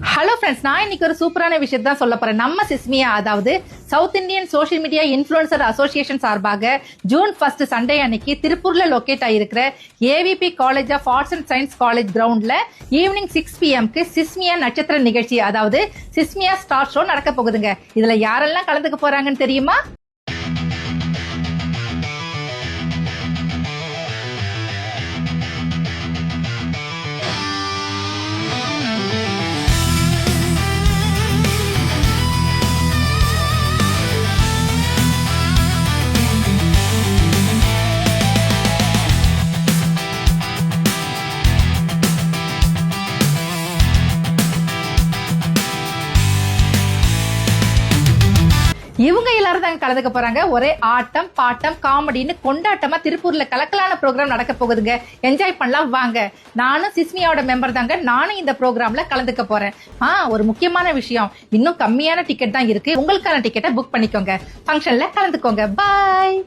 Hello friends, நான் இன்னைக்கு ஒரு சூப்பரான விஷயத்தை தான் சொல்ல போறேன். நம்ம சிஸ்மியா, அதாவது south Indian social media influencer association சார்பாக ஜூன் 1 சண்டே அன்னைக்கு திருப்பூர்ல லொக்கேட் ஆகிருக்கிற AVP college of arts and science college கிரவுண்ட்ல ஈவினிங் 6 PM சிஸ்மியா நட்சத்திர நிகழ்ச்சி, அதாவது சிஸ்மியா ஸ்டார் ஷோ நடக்க போகுதுங்க. இதுல யாரெல்லாம் கலந்துக்க போறாங்கன்னு தெரியுமா? இவங்க எல்லாரும் தாங்க கலந்துக்க போறாங்க. ஒரே ஆட்டம் பாட்டம் காமெடின்னு கொண்டாட்டமா திருப்பூர்ல கலக்கலான ப்ரோக்ராம் நடக்க போகுதுங்க. என்ஜாய் பண்ணலாம் வாங்க. நானும் சிஸ்மியாவோட மெம்பர் தாங்க. நானும் இந்த ப்ரோக்ராம்ல கலந்துக்க போறேன். ஒரு முக்கியமான விஷயம், இன்னும் கம்மியான டிக்கெட் தான் இருக்கு. உங்களுக்கான டிக்கெட்டை புக் பண்ணிக்கோங்க. ஃபங்க்ஷன்ல கலந்துக்கோங்க. பாய்.